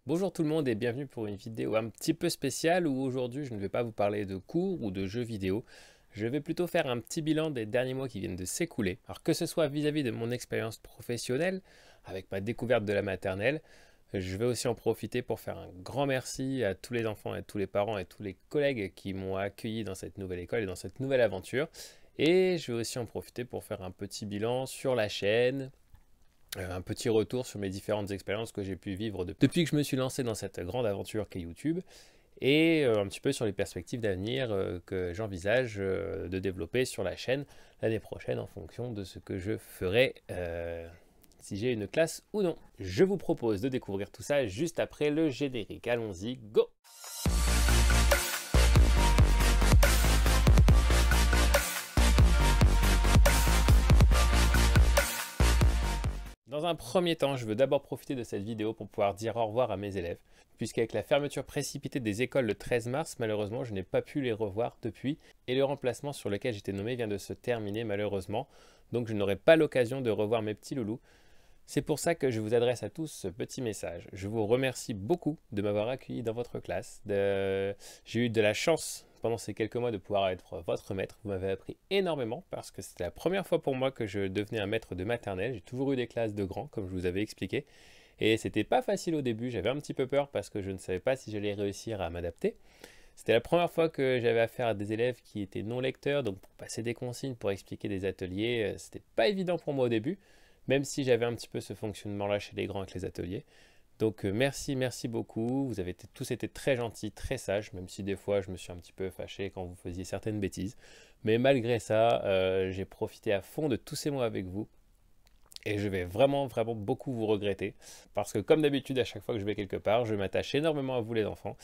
Bonjour tout le monde et bienvenue pour une vidéo un petit peu spéciale où aujourd'hui je ne vais pas vous parler de cours ou de jeux vidéo. Je vais plutôt faire un petit bilan des derniers mois qui viennent de s'écouler. Alors que ce soit vis-à-vis de mon expérience professionnelle, avec ma découverte de la maternelle, je vais aussi en profiter pour faire un grand merci à tous les enfants et tous les parents et tous les collègues qui m'ont accueilli dans cette nouvelle école et dans cette nouvelle aventure. Et je vais aussi en profiter pour faire un petit bilan sur la chaîne, un petit retour sur mes différentes expériences que j'ai pu vivre depuis que je me suis lancé dans cette grande aventure qu'est YouTube et un petit peu sur les perspectives d'avenir que j'envisage de développer sur la chaîne l'année prochaine en fonction de ce que je ferai si j'ai une classe ou non. Je vous propose de découvrir tout ça juste après le générique. Allons-y, go! Dans un premier temps, je veux d'abord profiter de cette vidéo pour pouvoir dire au revoir à mes élèves, puisqu'avec la fermeture précipitée des écoles le 13 mars, malheureusement, je n'ai pas pu les revoir depuis, et le remplacement sur lequel j'étais nommé vient de se terminer malheureusement, donc je n'aurai pas l'occasion de revoir mes petits loulous. C'est pour ça que je vous adresse à tous ce petit message. Je vous remercie beaucoup de m'avoir accueilli dans votre classe. J'ai eu de la chance pendant ces quelques mois de pouvoir être votre maître. Vous m'avez appris énormément parce que c'était la première fois pour moi que je devenais un maître de maternelle. J'ai toujours eu des classes de grands, comme je vous avais expliqué. Et c'était pas facile au début. J'avais un petit peu peur parce que je ne savais pas si j'allais réussir à m'adapter. C'était la première fois que j'avais affaire à des élèves qui étaient non lecteurs, donc pour passer des consignes, pour expliquer des ateliers, c'était pas évident pour moi au début, même si j'avais un petit peu ce fonctionnement-là chez les grands avec les ateliers. Donc merci beaucoup, vous avez tous été très gentils, très sages, même si des fois je me suis un petit peu fâché quand vous faisiez certaines bêtises. Mais malgré ça, j'ai profité à fond de tous ces mois avec vous. Et je vais vraiment beaucoup vous regretter. Parce que comme d'habitude, à chaque fois que je vais quelque part, je m'attache énormément à vous les enfants.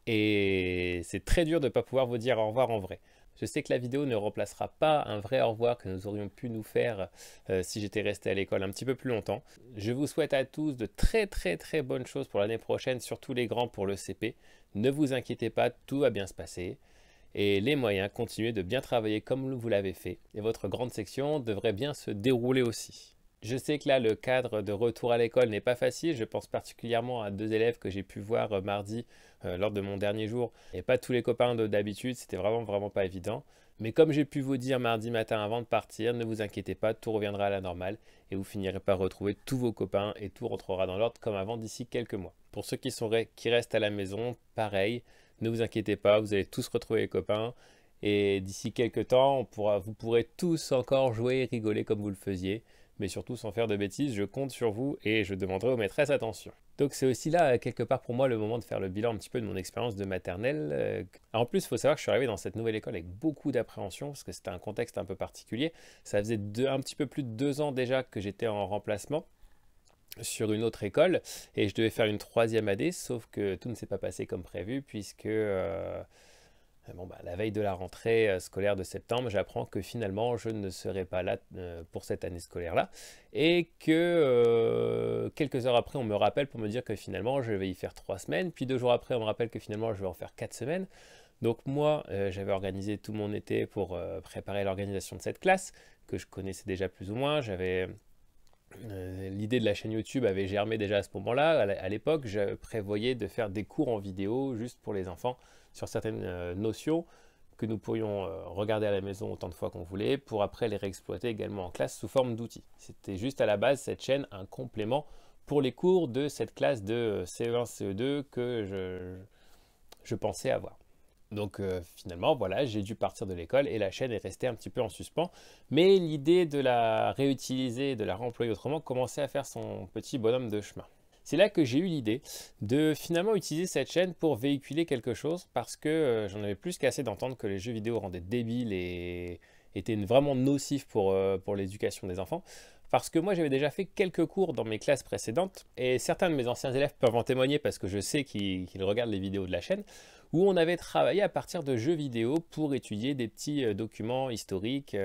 Et c'est très dur de ne pas pouvoir vous dire au revoir en vrai. Je sais que la vidéo ne remplacera pas un vrai au revoir que nous aurions pu nous faire si j'étais resté à l'école un petit peu plus longtemps. Je vous souhaite à tous de très bonnes choses pour l'année prochaine, surtout les grands pour le CP. Ne vous inquiétez pas, tout va bien se passer. Et les moyens, continuez de bien travailler comme vous l'avez fait. Et votre grande section devrait bien se dérouler aussi. Je sais que là, le cadre de retour à l'école n'est pas facile. Je pense particulièrement à deux élèves que j'ai pu voir mardi lors de mon dernier jour. Et pas tous les copains d'habitude, c'était vraiment pas évident. Mais comme j'ai pu vous dire mardi matin avant de partir, ne vous inquiétez pas, tout reviendra à la normale et vous finirez par retrouver tous vos copains et tout rentrera dans l'ordre comme avant d'ici quelques mois. Pour ceux qui restent à la maison, pareil, ne vous inquiétez pas, vous allez tous retrouver les copains. Et d'ici quelques temps, vous pourrez tous encore jouer et rigoler comme vous le faisiez. Mais surtout sans faire de bêtises, je compte sur vous et je demanderai aux maîtresses attention. Donc c'est aussi là, quelque part pour moi, le moment de faire le bilan un petit peu de mon expérience de maternelle. En plus, il faut savoir que je suis arrivé dans cette nouvelle école avec beaucoup d'appréhension, parce que c'était un contexte un peu particulier. Ça faisait un petit peu plus de 2 ans déjà que j'étais en remplacement sur une autre école, et je devais faire une 3e année, sauf que tout ne s'est pas passé comme prévu, puisque... la veille de la rentrée scolaire de septembre, j'apprends que finalement je ne serai pas là pour cette année scolaire-là et que quelques heures après on me rappelle pour me dire que finalement je vais y faire 3 semaines, puis 2 jours après on me rappelle que finalement je vais en faire 4 semaines. Donc moi j'avais organisé tout mon été pour préparer l'organisation de cette classe que je connaissais déjà plus ou moins. L'idée de la chaîne YouTube avait germé déjà à ce moment-là. À l'époque, je prévoyais de faire des cours en vidéo juste pour les enfants sur certaines notions que nous pourrions regarder à la maison autant de fois qu'on voulait pour après les réexploiter également en classe sous forme d'outils. C'était juste à la base cette chaîne un complément pour les cours de cette classe de CE1, CE2 que je pensais avoir. Donc finalement, voilà, j'ai dû partir de l'école et la chaîne est restée un petit peu en suspens. Mais l'idée de la réutiliser, de la réemployer autrement, commençait à faire son petit bonhomme de chemin. C'est là que j'ai eu l'idée de finalement utiliser cette chaîne pour véhiculer quelque chose parce que j'en avais plus qu'assez d'entendre que les jeux vidéo rendaient débiles et étaient vraiment nocifs pour l'éducation des enfants. Parce que moi, j'avais déjà fait quelques cours dans mes classes précédentes, et certains de mes anciens élèves peuvent en témoigner parce que je sais qu'ils regardent les vidéos de la chaîne, où on avait travaillé à partir de jeux vidéo pour étudier des petits documents historiques,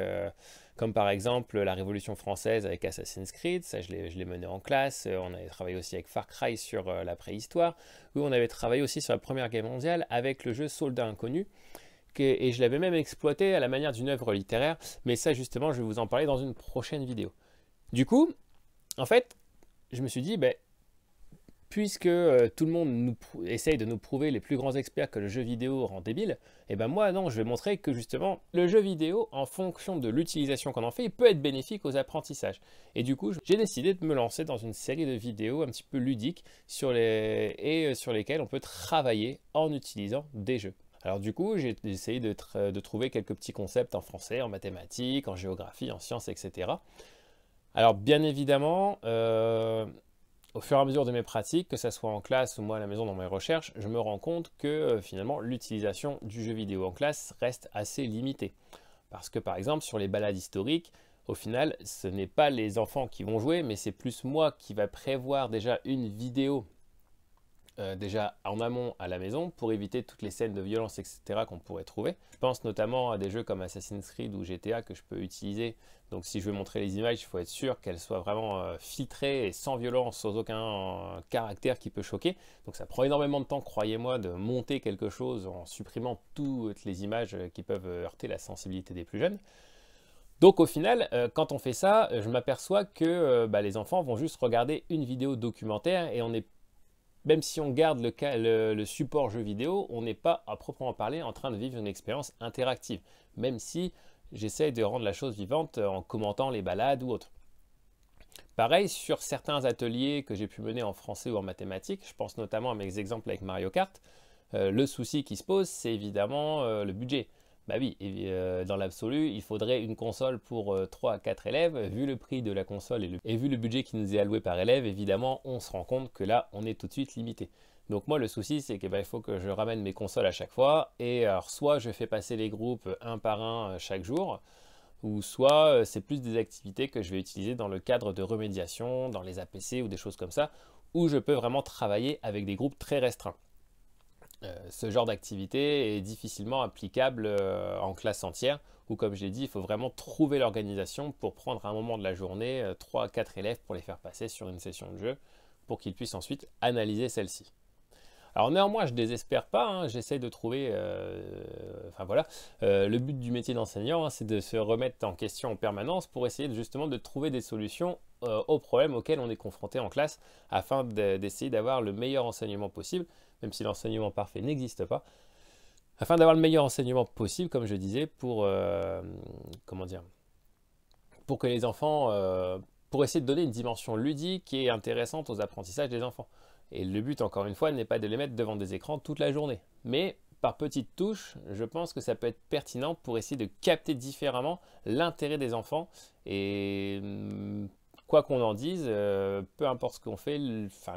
comme par exemple la Révolution française avec Assassin's Creed, ça je l'ai mené en classe. On avait travaillé aussi avec Far Cry sur la préhistoire, où on avait travaillé aussi sur la Première Guerre mondiale avec le jeu Soldat Inconnu. Et je l'avais même exploité à la manière d'une œuvre littéraire, mais ça justement je vais vous en parler dans une prochaine vidéo. Du coup, en fait, je me suis dit, puisque tout le monde essaye de nous prouver, les plus grands experts, que le jeu vidéo rend débile, et ben moi non, je vais montrer que justement le jeu vidéo, en fonction de l'utilisation qu'on en fait, il peut être bénéfique aux apprentissages. Et du coup, j'ai décidé de me lancer dans une série de vidéos un petit peu ludiques sur lesquelles on peut travailler en utilisant des jeux. Alors du coup, j'ai essayé de trouver quelques petits concepts en français, en mathématiques, en géographie, en sciences, etc. Alors bien évidemment, au fur et à mesure de mes pratiques, que ce soit en classe ou moi à la maison dans mes recherches, je me rends compte que finalement l'utilisation du jeu vidéo en classe reste assez limitée. Parce que par exemple sur les balades historiques, au final ce n'est pas les enfants qui vont jouer, mais c'est plus moi qui va prévoir déjà une vidéo déjà en amont à la maison pour éviter toutes les scènes de violence, etc. qu'on pourrait trouver. Je pense notamment à des jeux comme Assassin's Creed ou GTA que je peux utiliser. Donc si je veux montrer les images, il faut être sûr qu'elles soient vraiment filtrées et sans violence, sans aucun caractère qui peut choquer. Donc ça prend énormément de temps, croyez-moi, de monter quelque chose en supprimant toutes les images qui peuvent heurter la sensibilité des plus jeunes. Donc au final, quand on fait ça, je m'aperçois que les enfants vont juste regarder une vidéo documentaire et on est même si on garde le support jeu vidéo, on n'est pas à proprement parler en train de vivre une expérience interactive, même si j'essaie de rendre la chose vivante en commentant les balades ou autres. Pareil, sur certains ateliers que j'ai pu mener en français ou en mathématiques, je pense notamment à mes exemples avec Mario Kart, le souci qui se pose, c'est évidemment le budget. Bah oui, dans l'absolu, il faudrait une console pour 3 à 4 élèves. Vu le prix de la console et vu le budget qui nous est alloué par élève, évidemment, on se rend compte que là, on est tout de suite limité. Donc moi, le souci, c'est qu'il faut que je ramène mes consoles à chaque fois. Et alors, soit je fais passer les groupes un par un chaque jour, ou soit c'est plus des activités que je vais utiliser dans le cadre de remédiation, dans les APC ou des choses comme ça, où je peux vraiment travailler avec des groupes très restreints. Ce genre d'activité est difficilement applicable en classe entière, où comme je l'ai dit, il faut vraiment trouver l'organisation pour prendre un moment de la journée, 3 à 4 élèves pour les faire passer sur une session de jeu, pour qu'ils puissent ensuite analyser celle-ci. Alors néanmoins, je ne désespère pas, hein, j'essaie de trouver, le but du métier d'enseignant, hein, c'est de se remettre en question en permanence pour essayer justement de trouver des solutions aux problèmes auxquels on est confronté en classe, afin d'essayer d'avoir le meilleur enseignement possible, même si l'enseignement parfait n'existe pas, afin d'avoir le meilleur enseignement possible, comme je disais, pour que les enfants, pour essayer de donner une dimension ludique et intéressante aux apprentissages des enfants. Et le but, encore une fois, n'est pas de les mettre devant des écrans toute la journée. Mais par petites touches, je pense que ça peut être pertinent pour essayer de capter différemment l'intérêt des enfants. Et quoi qu'on en dise, peu importe ce qu'on fait,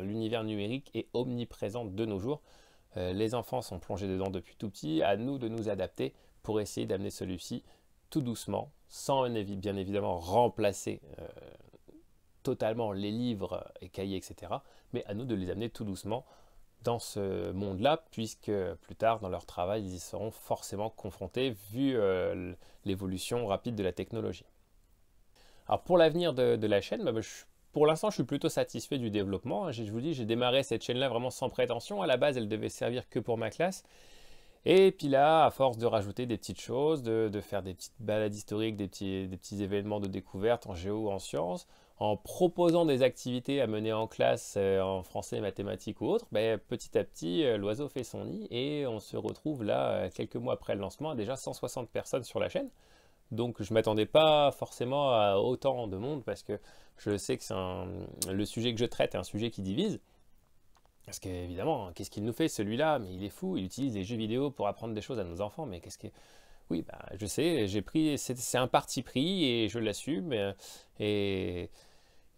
l'univers numérique est omniprésent de nos jours. Les enfants sont plongés dedans depuis tout petit. À nous de nous adapter pour essayer d'amener celui-ci tout doucement, sans bien évidemment remplacer totalement les livres et cahiers, etc. Mais à nous de les amener tout doucement dans ce monde-là, puisque plus tard dans leur travail, ils y seront forcément confrontés vu l'évolution rapide de la technologie. Alors pour l'avenir de la chaîne, pour l'instant je suis plutôt satisfait du développement. Je vous dis, j'ai démarré cette chaîne-là vraiment sans prétention. À la base, elle devait servir que pour ma classe. Et puis là, à force de rajouter des petites choses, de faire des petites balades historiques, des petits événements de découverte en géo ou en sciences, en proposant des activités à mener en classe en français, mathématiques ou autres, petit à petit, l'oiseau fait son nid et on se retrouve là, quelques mois après le lancement, à déjà 160 personnes sur la chaîne. Donc je ne m'attendais pas forcément à autant de monde parce que je sais que le sujet que je traite est un sujet qui divise. Parce qu'évidemment, qu'est-ce qu'il nous fait celui-là? Mais il est fou, il utilise les jeux vidéo pour apprendre des choses à nos enfants. Mais qu'est-ce que... Oui, je sais, c'est un parti pris et je l'assume. Et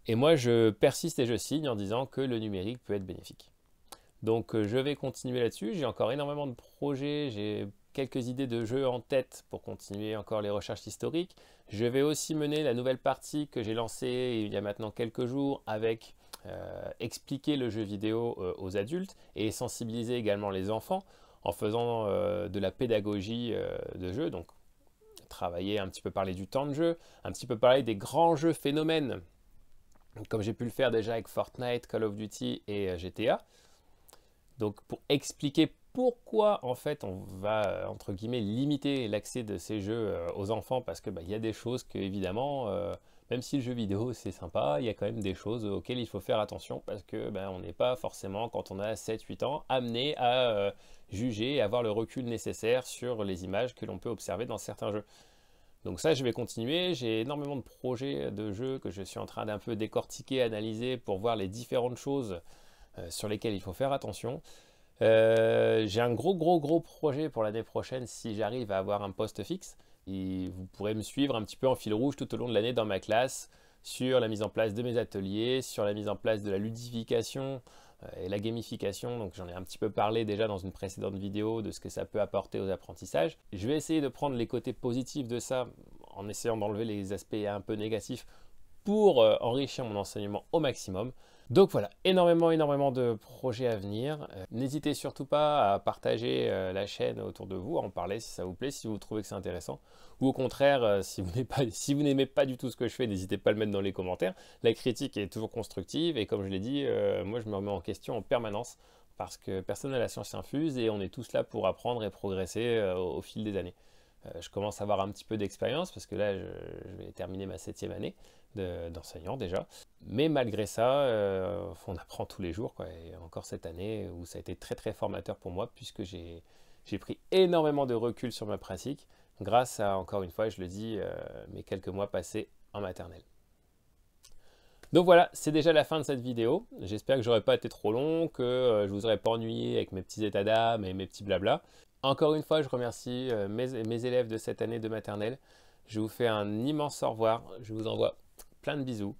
moi, je persiste et je signe en disant que le numérique peut être bénéfique. Donc je vais continuer là-dessus. J'ai encore énormément de projets, j'ai quelques idées de jeux en tête pour continuer encore les recherches historiques. Je vais aussi mener la nouvelle partie que j'ai lancée il y a maintenant quelques jours avec expliquer le jeu vidéo aux adultes et sensibiliser également les enfants en faisant de la pédagogie de jeu. Donc travailler un petit peu, parler du temps de jeu, un petit peu parler des grands jeux phénomènes comme j'ai pu le faire déjà avec Fortnite, Call of Duty et GTA. Donc pour expliquer pourquoi en fait on va entre guillemets limiter l'accès de ces jeux aux enfants, parce que y a des choses que évidemment Même si le jeu vidéo c'est sympa, il y a quand même des choses auxquelles il faut faire attention parce que on n'est pas forcément, quand on a 7-8 ans, amené à juger et avoir le recul nécessaire sur les images que l'on peut observer dans certains jeux. Donc ça, je vais continuer. J'ai énormément de projets de jeux que je suis en train d'un peu décortiquer, analyser pour voir les différentes choses sur lesquelles il faut faire attention. J'ai un gros projet pour l'année prochaine si j'arrive à avoir un poste fixe. Et vous pourrez me suivre un petit peu en fil rouge tout au long de l'année dans ma classe sur la mise en place de mes ateliers, sur la mise en place de la ludification et la gamification. Donc j'en ai un petit peu parlé déjà dans une précédente vidéo de ce que ça peut apporter aux apprentissages. Je vais essayer de prendre les côtés positifs de ça en essayant d'enlever les aspects un peu négatifs pour enrichir mon enseignement au maximum. Donc voilà, énormément de projets à venir. N'hésitez surtout pas à partager la chaîne autour de vous, à en parler si ça vous plaît, si vous trouvez que c'est intéressant. Ou au contraire, si vous n'aimez pas du tout ce que je fais, n'hésitez pas à le mettre dans les commentaires. La critique est toujours constructive et comme je l'ai dit, moi je me remets en question en permanence parce que personne n'a la science infuse et on est tous là pour apprendre et progresser au fil des années. Je commence à avoir un petit peu d'expérience parce que là, je vais terminer ma 7e année d'enseignant déjà. Mais malgré ça, on apprend tous les jours, quoi. Et encore cette année où ça a été très formateur pour moi puisque j'ai pris énormément de recul sur ma pratique grâce à, encore une fois, je le dis, mes quelques mois passés en maternelle. Donc voilà, c'est déjà la fin de cette vidéo. J'espère que j'aurais pas été trop long, que je vous aurais pas ennuyé avec mes petits états d'âme et mes petits blabla. Encore une fois, je remercie mes élèves de cette année de maternelle. Je vous fais un immense au revoir. Je vous envoie plein de bisous.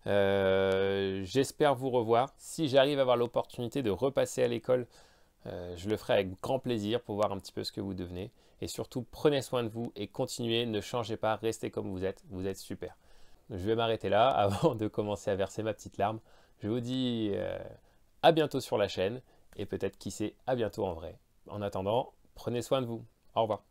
J'espère vous revoir. Si j'arrive à avoir l'opportunité de repasser à l'école, je le ferai avec grand plaisir pour voir un petit peu ce que vous devenez. Et surtout, prenez soin de vous et continuez, ne changez pas, restez comme vous êtes super. Je vais m'arrêter là avant de commencer à verser ma petite larme. Je vous dis à bientôt sur la chaîne et peut-être qui sait à bientôt en vrai. En attendant, prenez soin de vous. Au revoir.